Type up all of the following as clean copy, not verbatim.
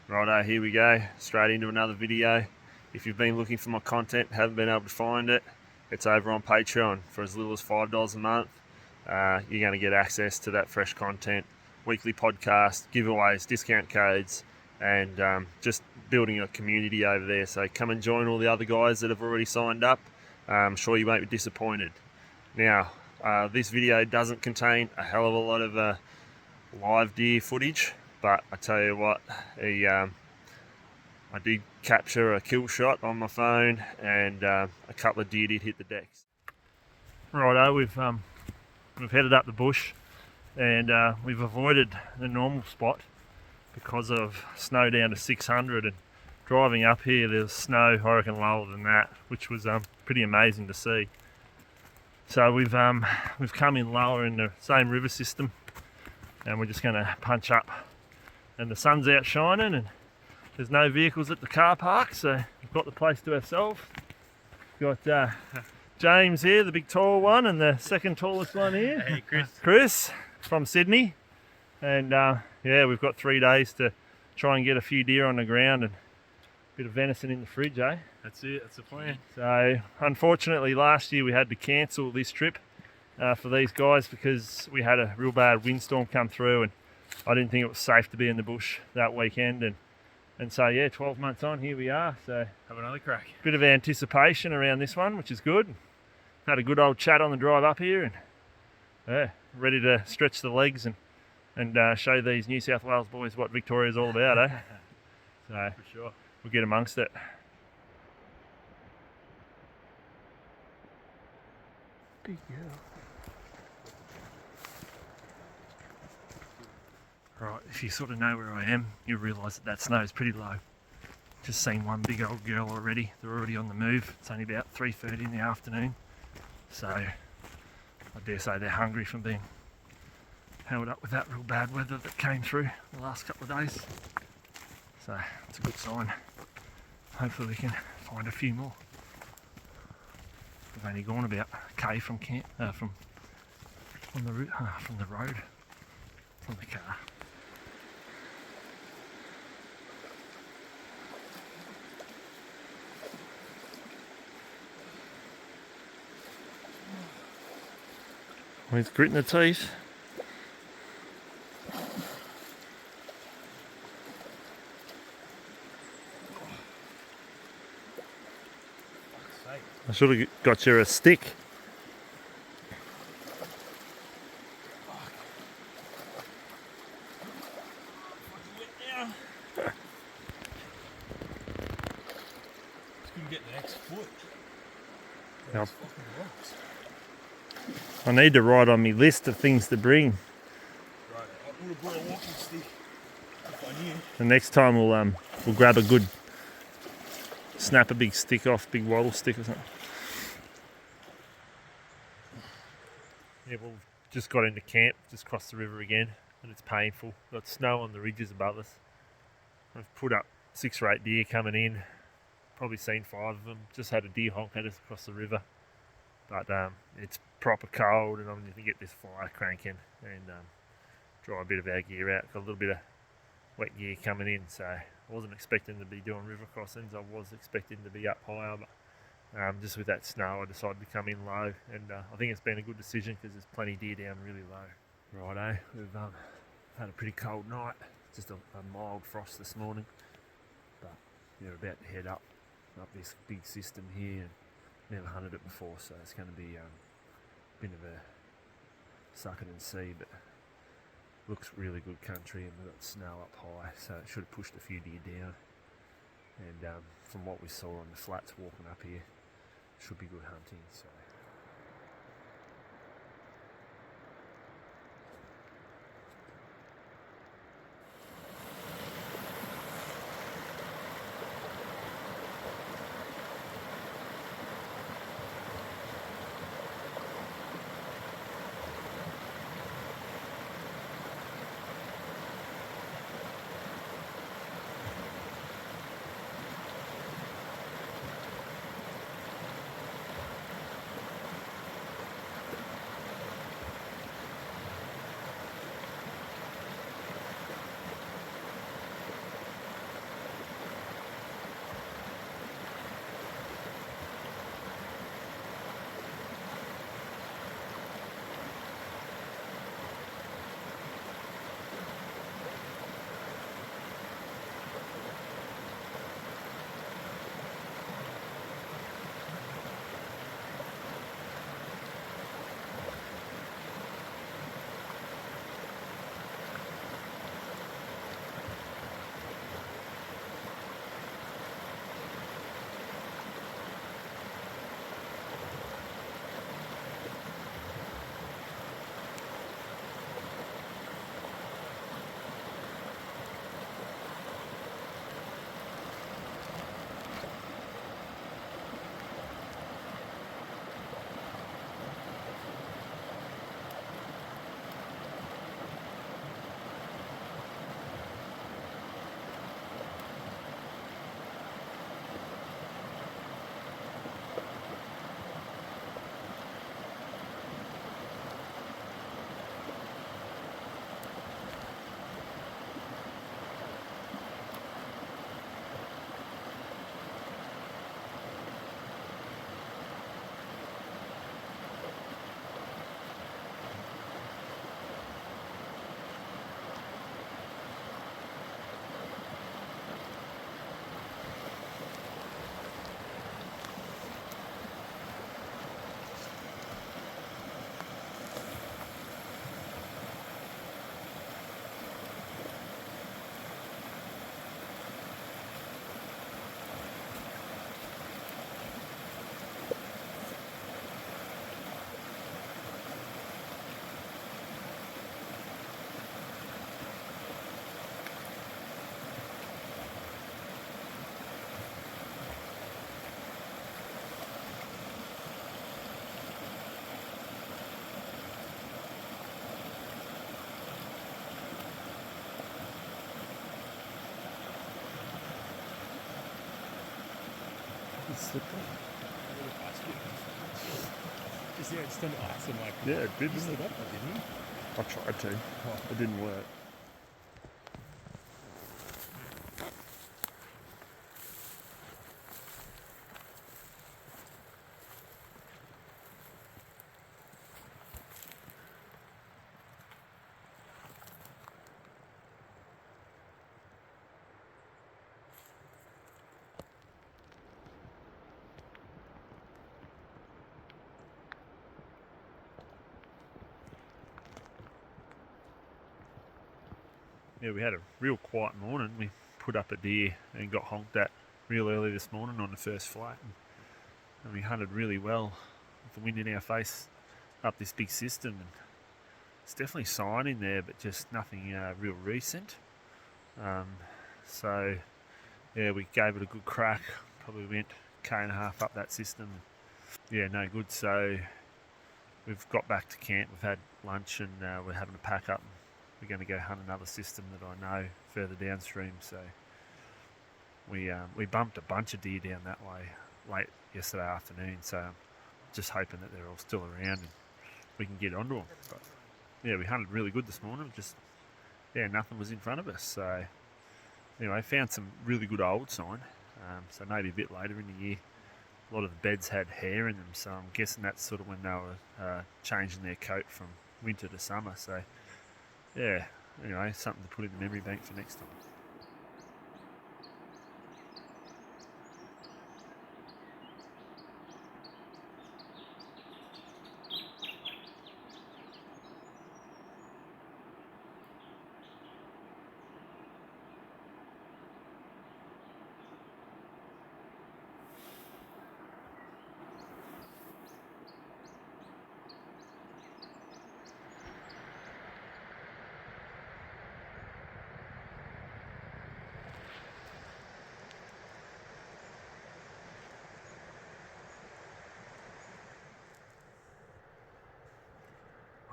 Righto, here we go, straight into another video. If you've been looking for my content, haven't been able to find it, it's over on Patreon for as little as $5 a month. You're going to get access to that fresh content, weekly podcast, giveaways, discount codes, and just building a community over there. So come and join all the other guys that have already signed up. I'm sure you won't be disappointed. Now, this video doesn't contain a hell of a lot of live deer footage, but I tell you what, I did capture a kill shot on my phone, and a couple of deer did hit the decks. Righto, we've headed up the bush, and we've avoided the normal spot because of snow down to 600, and driving up here there's snow I reckon lower than that, which was pretty amazing to see. So we've come in lower in the same river system, and we're just going to punch up. And the sun's out shining, and there's no vehicles at the car park, so we've got the place to ourselves. We've got James here, the big tall one, and the second tallest one here. Hey, Chris. Chris from Sydney. And yeah, we've got 3 days to try and get a few deer on the ground and a bit of venison in the fridge, eh? That's it, that's the plan. So unfortunately last year we had to cancel this trip for these guys because we had a real bad windstorm come through, and I didn't think it was safe to be in the bush that weekend, and so yeah, 12 months on, here we are. So have another crack. Bit of anticipation around this one, which is good. Had a good old chat on the drive up here, and yeah, ready to stretch the legs and show these New South Wales boys what Victoria's all about, eh? So for sure, we'll get amongst it. Big girl. Right, if you sort of know where I am, you'll realise that snow is pretty low. Just seen one big old girl already. They're already on the move. It's only about 3:30 in the afternoon. So I dare say they're hungry from being held up with that real bad weather that came through the last couple of days. So it's a good sign. Hopefully we can find a few more. We've only gone about a K from camp, from the road, from the car. He's gritting the teeth. I should have got you a stick. Couldn't get the next foot. Yep. I need to write on my list of things to bring. Right, I would have brought a walking stick if I knew. The next time we'll grab a good, snap a big stick off, big wattle stick or something. Yeah, we've just got into camp, just crossed the river again, and it's painful. Got snow on the ridges above us. I've put up 6 or 8 deer coming in. Probably seen 5 of them. Just had a deer honk at us across the river. But it's proper cold, and I'm going to get this fire cranking and dry a bit of our gear out. Got a little bit of wet gear coming in, so I wasn't expecting to be doing river crossings. I was expecting to be up higher, but just with that snow I decided to come in low, and I think it's been a good decision because there's plenty of deer down really low. Righto, we've had a pretty cold night, just a mild frost this morning, but we're about to head up this big system here, and never hunted it before, so it's going to be a bit of a suck it and see, but looks really good country, and we've got snow up high, so it should have pushed a few deer down, and from what we saw on the flats walking up here, should be good hunting. So It's slippery. Just don't ask him like. Yeah, it did, You didn't stood it? up, didn't you? I tried to. It didn't work. Yeah, we had a real quiet morning. We put up a deer and got honked at real early this morning on the first flight. And we hunted really well with the wind in our face up this big system. And it's definitely sign in there, but just nothing real recent. So, yeah, we gave it a good crack. Probably went K1.5 up that system. Yeah, no good. So we've got back to camp. We've had lunch and we're having to pack up. We're going to go hunt another system that I know further downstream. So we bumped a bunch of deer down that way late yesterday afternoon. So I'm just hoping that they're all still around and we can get onto them. But yeah, we hunted really good this morning. Just nothing was in front of us. So anyway, found some really good old sign. So maybe a bit later in the year. A lot of the beds had hair in them, so I'm guessing that's sort of when they were changing their coat from winter to summer. So yeah, anyway, something to put in the memory bank for next time.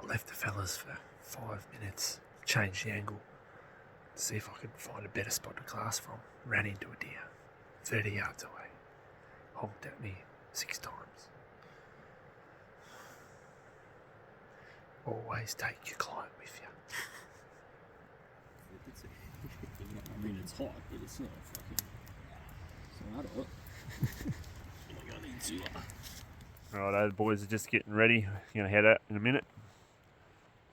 I left the fellas for 5 minutes, changed the angle, see if I could find a better spot to glass from. Ran into a deer, 30 yards away, honked at me 6 times. Always take your client with you. I mean, it's hot, but it's not fucking. So I don't. I need to. Righto, the boys are just getting ready. We're going to head out in a minute.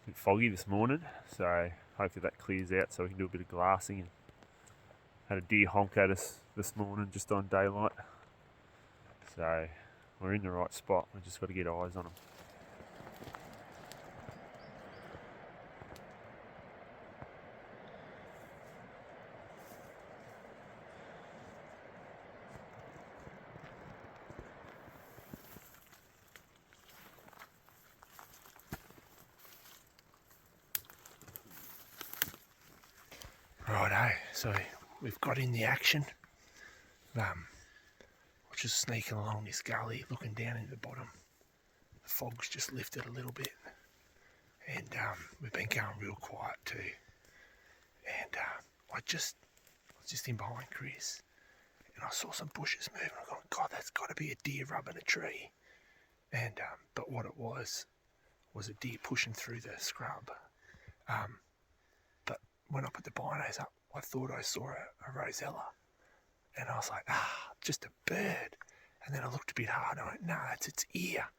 A bit foggy this morning, so hopefully that clears out so we can do a bit of glassing. And had a deer honk at us this morning just on daylight. So we're in the right spot. We've just got to get eyes on them. Righto, so we've got in the action. We're just sneaking along this gully, looking down into the bottom. The fog's just lifted a little bit, and we've been going real quiet too. And I was just in behind Chris, and I saw some bushes moving. I thought, God, that's got to be a deer rubbing a tree. And but what it was a deer pushing through the scrub. But when I put the binos up, I thought I saw a rosella. And I was like, just a bird. And then I looked a bit harder and I went, no, that's its ear.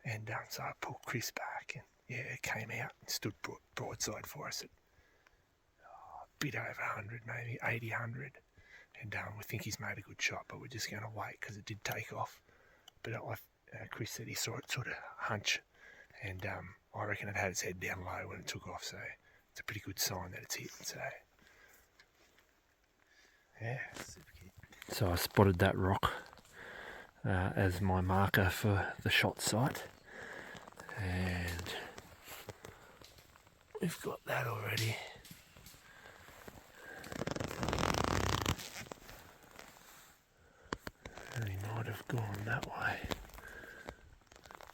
And so I pulled Chris back and yeah, it came out and stood broadside for us at a bit over 100, maybe 80, 100. And we think he's made a good shot, but we're just going to wait because it did take off. But Chris said he saw it sort of hunch. And I reckon it had its head down low when it took off. So it's a pretty good sign that it's hit. So yeah. So I spotted that rock as my marker for the shot site, and we've got that already. And he might have gone that way,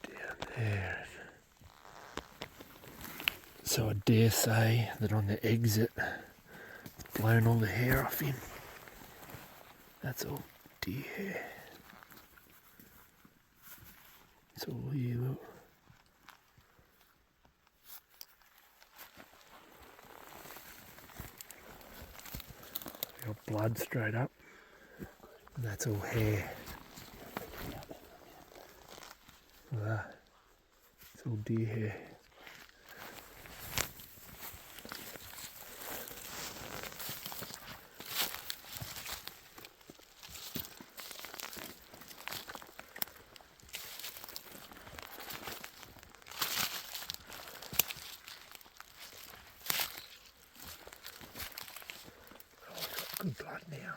down there. So I dare say that on the exit, it's blown all the hair off him. That's all deer hair. It's all here, look. Got blood straight up. And that's all hair. Look at that. It's all deer hair. Good blood now.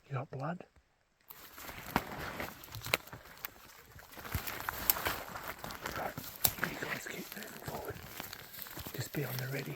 You got blood? Right, you guys keep moving forward. Just be on the ready.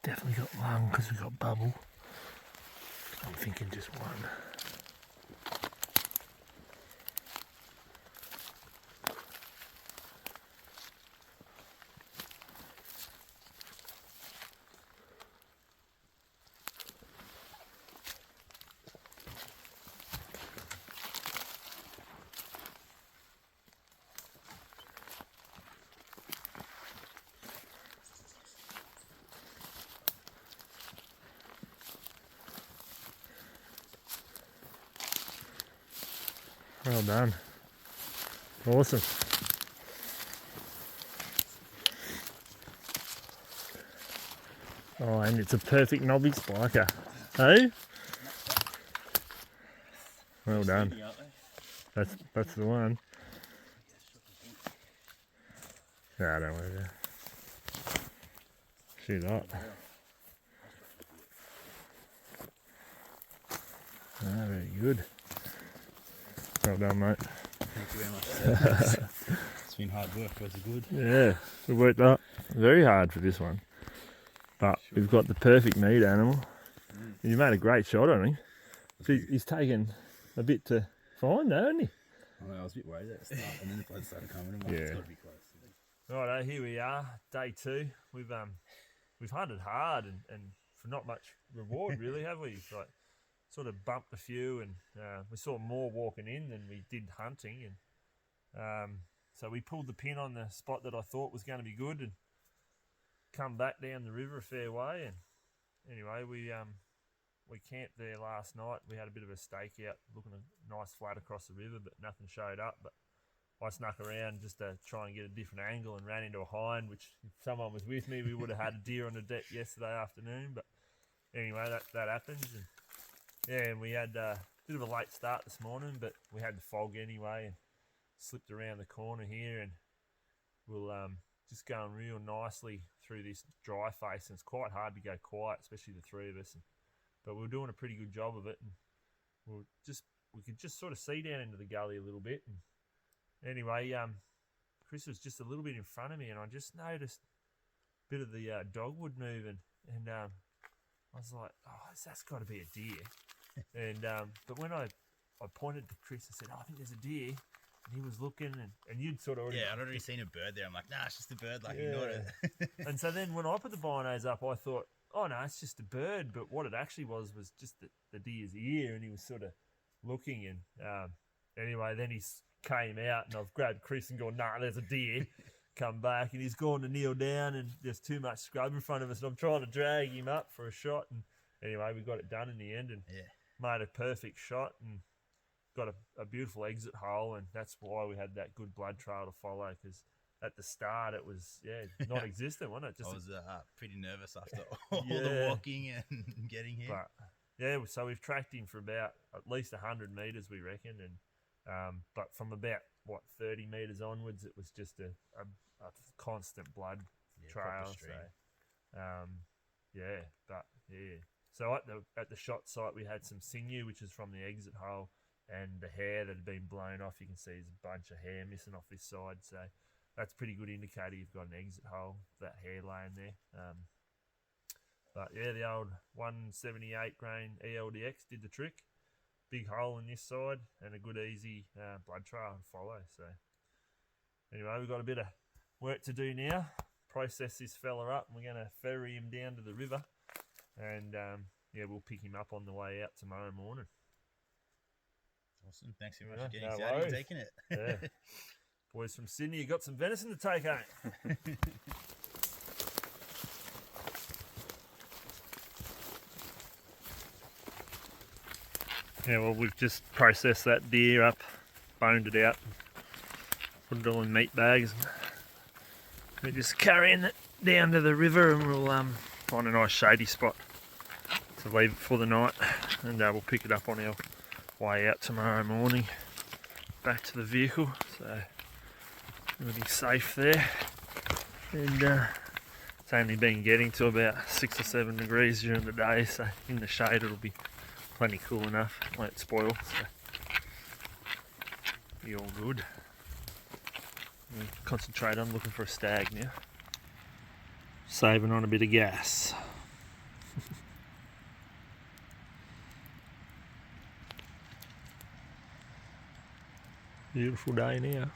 definitely got lung because we got bubble. I'm thinking just one. Well done. Awesome. Oh, and it's a perfect knobby spiker. Hey? Well done. That's the one. Yeah, don't worry about it. Shoot up. Ah, very good. Well done, mate. Thank you very much. It's been hard work, but it's good. Yeah, we worked up very hard for this one. But we've got the perfect meat animal. You made a great shot on him. He's taken a bit to find though, hasn't he? I was a bit worried at the start, and then the blood started coming. I'm like, it's got to be close. Righto, here we are, day 2. We've hunted hard and for not much reward really, have we? Like, sort of bumped a few, and we saw more walking in than we did hunting, and so we pulled the pin on the spot that I thought was going to be good, and come back down the river a fair way. And anyway, we camped there last night. We had a bit of a stakeout, looking a nice flat across the river, but nothing showed up. But I snuck around just to try and get a different angle and ran into a hind, which if someone was with me, we would have had a deer on the deck yesterday afternoon. But anyway, that happens. And yeah, and we had a bit of a late start this morning, but we had the fog anyway and slipped around the corner here, and we'll just going real nicely through this dry face, and it's quite hard to go quiet, especially the three of us. But we were doing a pretty good job of it, and we could just sort of see down into the gully a little bit. And anyway, Chris was just a little bit in front of me, and I just noticed a bit of the dogwood moving, and I was like, "Oh, that's got to be a deer." And but when I pointed to Chris, I said, "Oh, I think there's a deer." And he was looking, and you'd sort of already... Yeah, I'd already seen a bird there. I'm like, nah, it's just a bird, like, ignore it. And so then when I put the binos up, I thought, oh, no, it's just a bird. But what it actually was just the deer's ear, and he was sort of looking. And anyway, then he came out, and I've grabbed Chris and gone, nah, there's a deer. Come back, and he's gone to kneel down, and there's too much scrub in front of us, and I'm trying to drag him up for a shot. And anyway, we got it done in the end, and made a perfect shot, and got a beautiful exit hole, and that's why we had that good blood trail to follow, because at the start it was non-existent, wasn't it? I was pretty nervous after all the walking and getting here. But yeah, so we've tracked him for about at least 100 metres, we reckon, and but from about 30 metres onwards, it was just a constant blood trail. So at the shot site, we had some sinew, which is from the exit hole, and the hair that had been blown off. You can see there's a bunch of hair missing off this side, so that's a pretty good indicator you've got an exit hole, that hair laying there. But yeah, the old 178 grain ELDX did the trick. Big hole in this side, and a good easy blood trail to follow. So anyway, we've got a bit of work to do now. Process this fella up, and we're going to ferry him down to the river, and we'll pick him up on the way out tomorrow morning. Awesome. Thanks very much for getting us out and taking it. Yeah. Boys from Sydney, you got some venison to take home. Yeah, well, we've just processed that deer up, boned it out, put it all in meat bags. We're just carrying it down to the river, and we'll find a nice shady spot to leave it for the night, and we'll pick it up on our way out tomorrow morning back to the vehicle, so we'll be safe there. And it's only been getting to about 6 or 7 degrees during the day, so in the shade it'll be plenty cool enough, won't spoil, so be all good. We'll concentrate on looking for a stag now, saving on a bit of gas. Beautiful day now.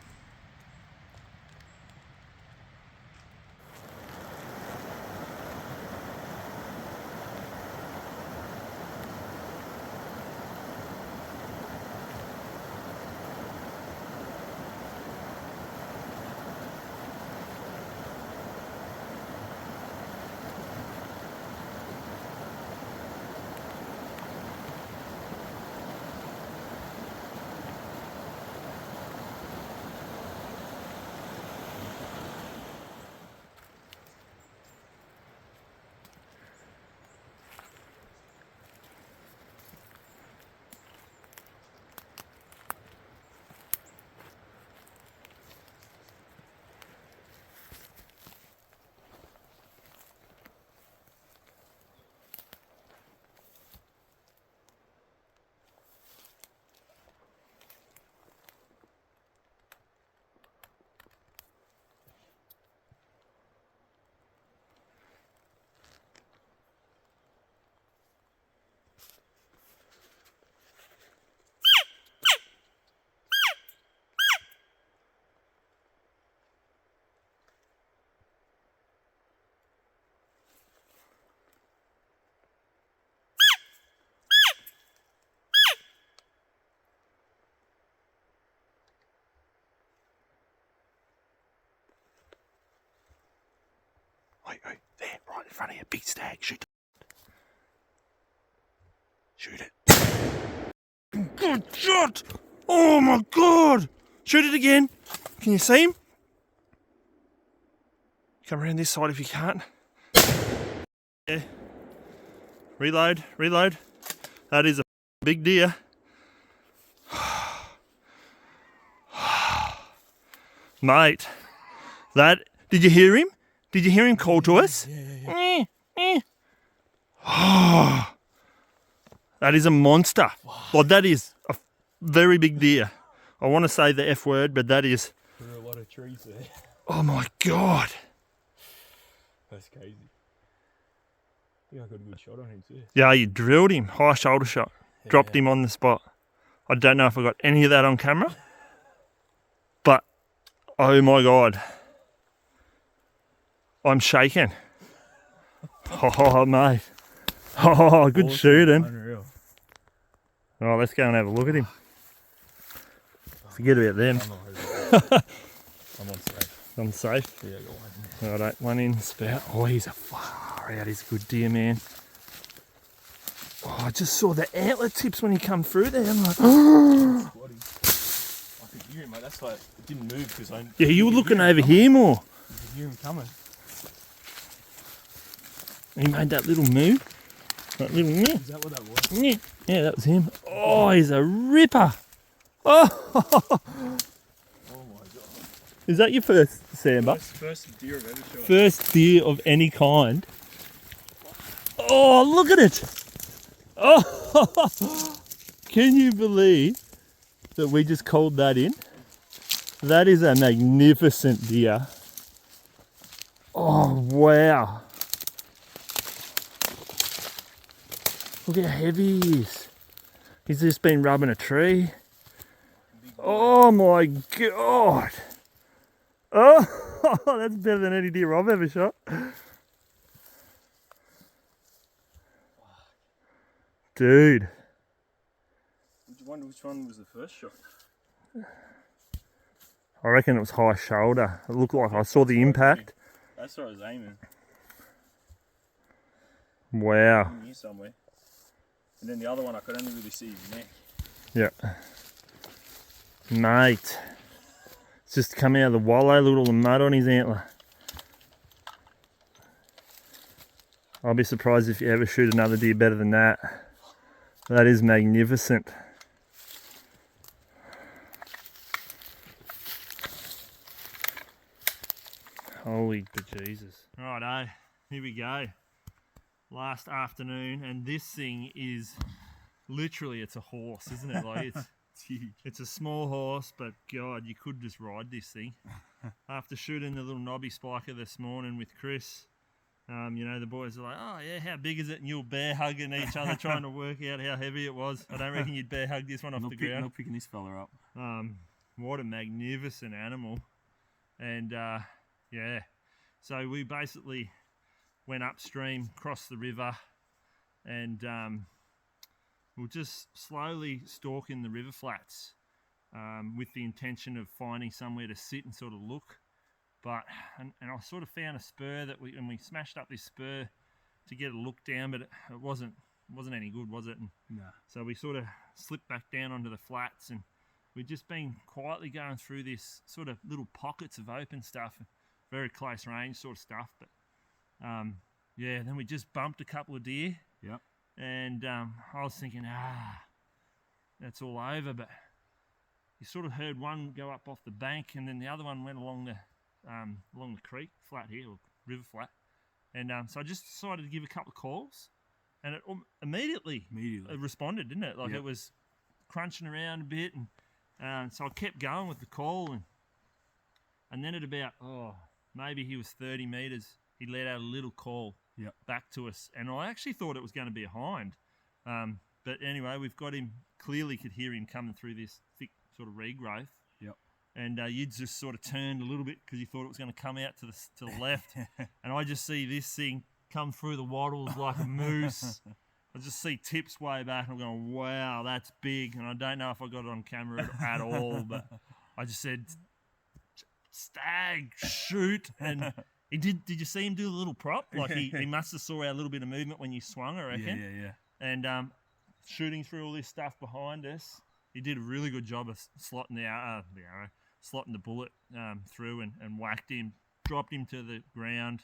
Wait, there, right in front of you, big stag, shoot. Shoot it. Good shot! Oh my god! Shoot it again. Can you see him? Come around this side if you can't. Yeah. Reload. That is a big deer. Mate, did you hear him? Did you hear him call to us? Yeah. That is a monster. Wow. Well, that is a very big deer. I want to say the F word, but that is... There are a lot of trees there. Oh my god. That's crazy. I think I got a good shot on him too. Yeah, you drilled him. High shoulder shot. Yeah. Dropped him on the spot. I don't know if I got any of that on camera. But, oh my god. I'm shaking. Oh, mate. Oh, good awesome. Shooting. Unreal. Oh, let's go and have a look at him. Forget about them. I'm on safe. I'm safe? Yeah, I got one. Righto, one in spout. Oh, he's a far out. He's a good deer, man. Oh, I just saw the antler tips when he come through there. I'm like, oh. I could hear him, mate. That's like, it didn't move because I... Yeah, you were looking over here more. You could hear him coming. He made that little move. That little move. Is that what that was? Yeah, that was him. Oh, he's a ripper. Oh, oh my god. Is that your first Sambar? First deer I've ever shot. First deer of any kind. Oh, look at it. Oh, can you believe that we just called that in? That is a magnificent deer. Oh, wow. Look how heavy he is. He's just been rubbing a tree. Oh my god. Oh, that's better than any deer I've ever shot. Dude. I wonder which one was the first shot. I reckon it was high shoulder. It looked like I saw the impact. That's where I was aiming. Wow. In here somewhere. And then the other one I could only really see his neck. Yeah. Mate. It's just come out of the wallow. Look at all the mud on his antler. I'll be surprised if you ever shoot another deer better than that. That is magnificent. Holy bejesus. Righto, here we go. Last afternoon, and this thing is literally, it's a horse, isn't it? Like it's huge. It's a small horse, but God, you could just ride this thing. After shooting the little knobby spiker this morning with Chris, you know, the boys are like, oh yeah, how big is it? And you're bear hugging each other trying to work out how heavy it was. I don't reckon you'd bear hug this one off the ground. Not picking this fella up. What a magnificent animal. And yeah, so we basically went upstream, crossed the river, and we're just slowly stalking the river flats with the intention of finding somewhere to sit and sort of look. But and I sort of found a spur that we smashed up this spur to get a look down, but it wasn't any good, was it? And No. so we sort of slipped back down onto the flats, and we'd just been quietly going through this sort of little pockets of open stuff, very close range sort of stuff. But yeah, then we just bumped a couple of deer. Yep. And I was thinking, that's all over. But you sort of heard one go up off the bank, and then the other one went along the creek flat here, or river flat. And so I just decided to give a couple of calls, and it immediately responded, didn't it? Like, yep. It was crunching around a bit, and so I kept going with the call, and then at about maybe he was 30 meters, he let out a little call. Yep. Back to us, and I actually thought it was going to be a hind, but anyway, we've got him. Clearly could hear him coming through this thick sort of regrowth. Yep. And you'd just sort of turned a little bit because you thought it was going to come out to the left, and I just see this thing come through the wattles like a moose. I just see tips way back, and I'm going, wow, that's big. And I don't know if I got it on camera at all, but I just said, stag, shoot, and he did. Did you see him do the little prop? Like he must have saw our little bit of movement when you swung, I reckon. Yeah. And shooting through all this stuff behind us, he did a really good job of slotting the arrow, slotting the bullet through, and whacked him, dropped him to the ground.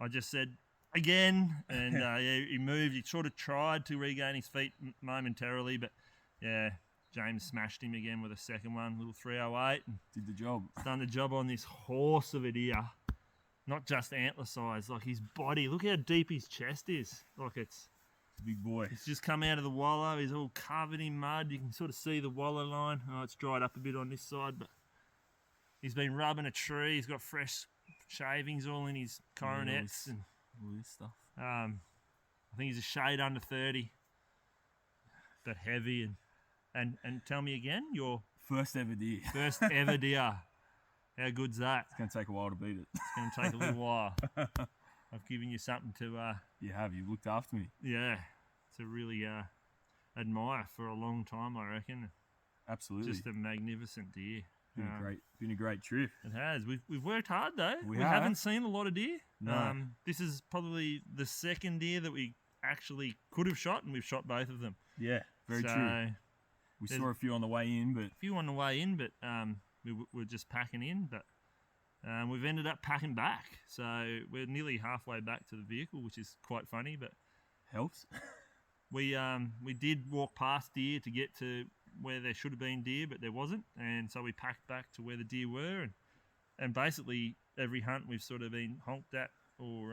I just said again, and yeah, he moved. He sort of tried to regain his feet momentarily, but yeah, James smashed him again with a second one, little 308. And did the job. Done the job on this horse of a deer. Not just antler size, like his body. Look how deep his chest is. Like it's a big boy. It's just come out of the wallow. He's all covered in mud. You can sort of see the wallow line. Oh, it's dried up a bit on this side, but he's been rubbing a tree. He's got fresh shavings all in his coronets and all this stuff. I think he's a shade under 30, but heavy. And tell me again, your first ever deer. First ever deer. How good's that? It's going to take a while to beat it. It's going to take a little while. I've given you something to... you have. You've looked after me. Yeah. To really admire for a long time, I reckon. Absolutely. Just a magnificent deer. Been a great trip. It has. We've worked hard, though. We haven't seen a lot of deer. No. This is probably the second deer that we actually could have shot, and we've shot both of them. Yeah, very true. We saw a few on the way in, but... We were just packing in, but we've ended up packing back. So we're nearly halfway back to the vehicle, which is quite funny, but helps. We did walk past deer to get to where there should have been deer, but there wasn't, and so we packed back to where the deer were, and basically every hunt we've sort of been honked at, or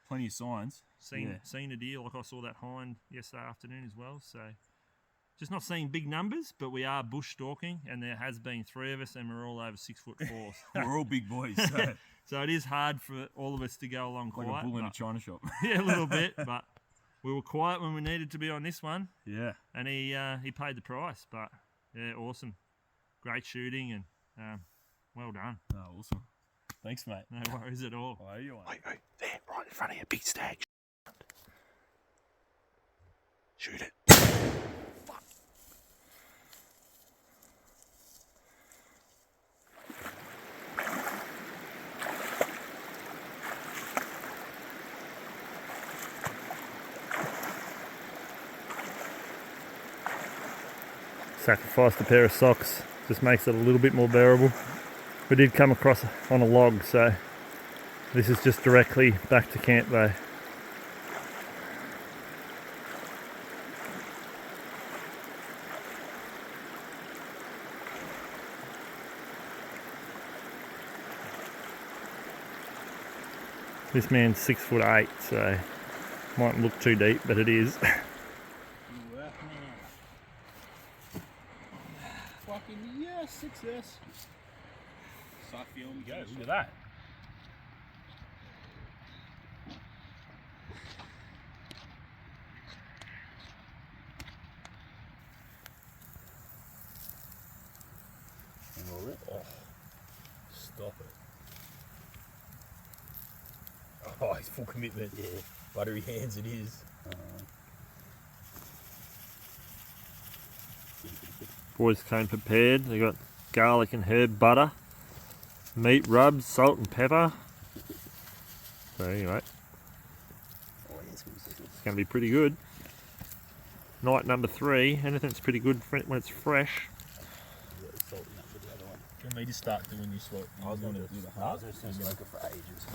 plenty of signs. Seen a deer. Like I saw that hind yesterday afternoon as well. So. Just not seeing big numbers, but we are bush stalking, and there has been 3 of us, and we're all over 6'4". We're all big boys, so it is hard for all of us to go along quiet. Like a bull in a china shop. Yeah, a little bit, but we were quiet when we needed to be on this one. Yeah, and he paid the price. But yeah, awesome, great shooting, and well done. Oh, awesome. Thanks, mate. No worries at all. Why are you on? Wait, there, right in front of you, big stag. Shoot it. Sacrificed a pair of socks, just makes it a little bit more bearable. We did come across on a log, so this is just directly back to camp though. This man's 6'8", so mightn't look too deep, but it is. Fucking yes, success. Sight film, go. Look at that. Oh, it's full commitment. Yeah. Buttery hands it is. Boys came prepared. They got garlic and herb butter, meat rubs, salt and pepper. So anyway, it's going to be pretty good. Night number 3. Anything's pretty good when it's fresh. Salt enough for the other one. Do you want me to start doing this? What I was going to smoke it for ages.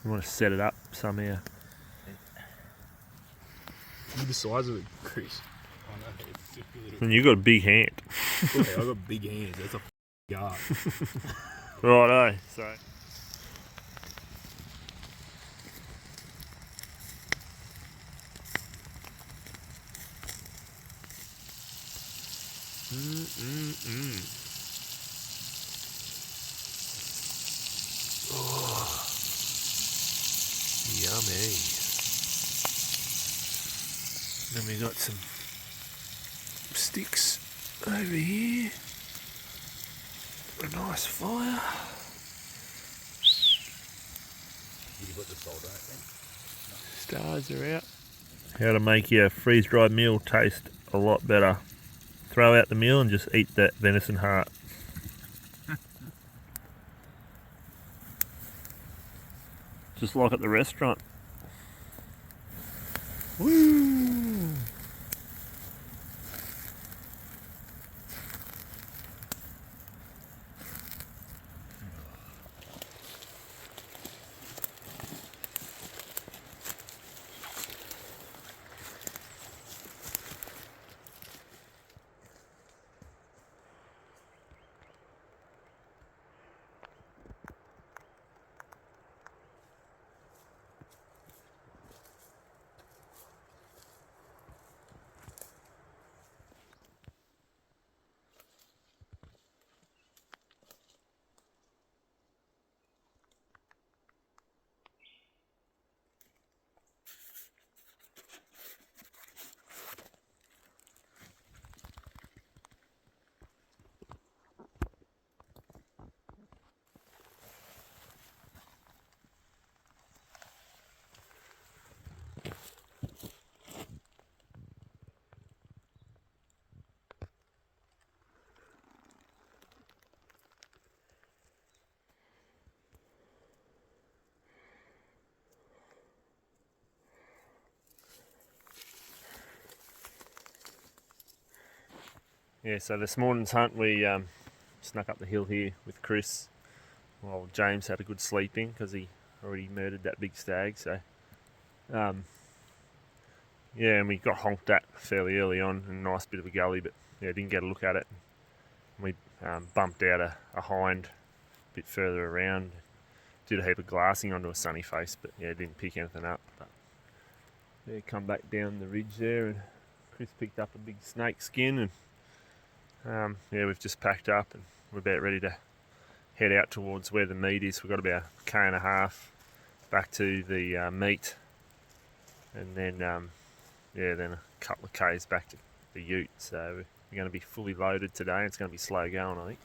You want to set it up somehow. Look at the size of it, Chris. I know, it's just a little... And you've got a big hand. Yeah, I've got big hands. That's a guard. Righto. So. Oh, yummy. Then we got some sticks over here. A nice fire. Did you put the salt on it then? Stars are out. How to make your freeze-dried meal taste a lot better. Throw out the meal and just eat that venison heart. Just like at the restaurant. Woo! Yeah, so this morning's hunt we snuck up the hill here with Chris while James had a good sleeping because he already murdered that big stag. So yeah, and we got honked at fairly early on in a nice bit of a gully, but yeah, didn't get a look at it. We bumped out a hind a bit further around, did a heap of glassing onto a sunny face, but yeah, didn't pick anything up. But yeah, come back down the ridge there and Chris picked up a big snake skin, and yeah, we've just packed up and we're about ready to head out towards where the meat is. We've got about 1.5 k's back to the meat, and then yeah, then a couple of k's back to the ute. So we're going to be fully loaded today. It's going to be slow going, I think.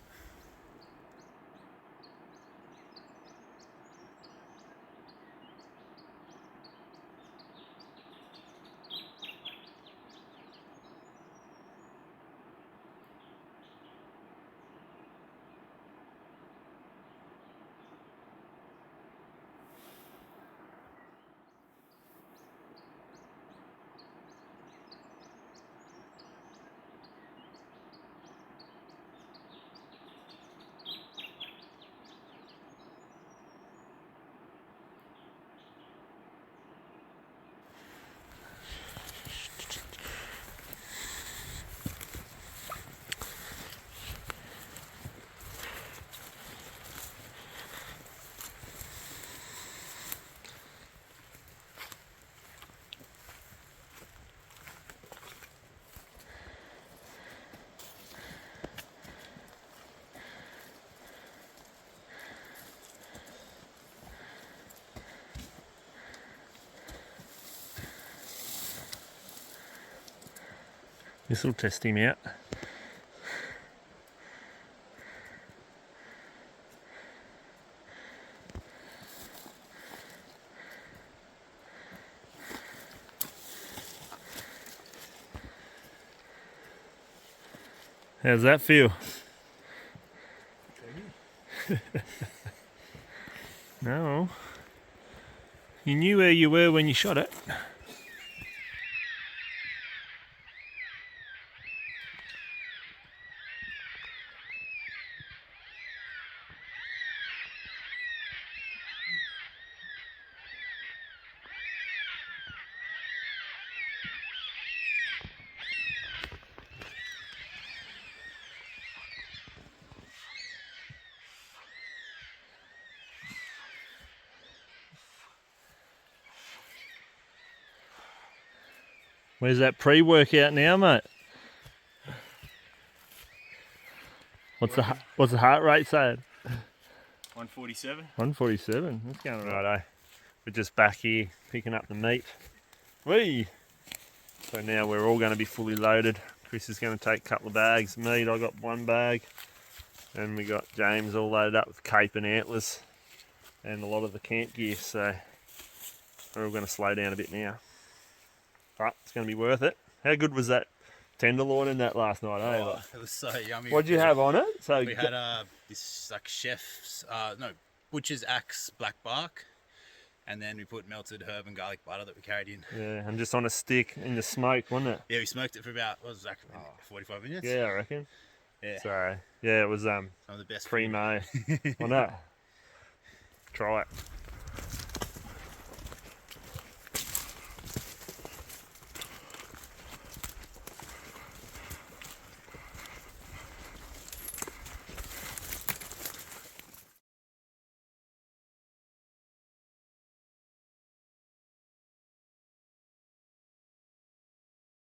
This will test him out. How's that feel? No. You knew where you were when you shot it. Where's that pre-workout now, mate? What's the heart rate saying? 147. 147. That's going right. Righto. We're just back here picking up the meat. Whee! So now we're all going to be fully loaded. Chris is going to take a couple of bags of meat. I got one bag. And we got James all loaded up with cape and antlers and a lot of the camp gear. So we're all going to slow down a bit now. But it's going to be worth it. How good was that tenderloin in that last night, eh? Oh, it was so yummy. What'd you have on it? So we had this like chef's, butcher's axe black bark, and then we put melted herb and garlic butter that we carried in. yeah, and just on a stick in the smoke, wasn't it? Yeah, we smoked it for about 45 minutes. Yeah, I reckon. Yeah. So yeah, it was Some of the best primo. I know. Try it.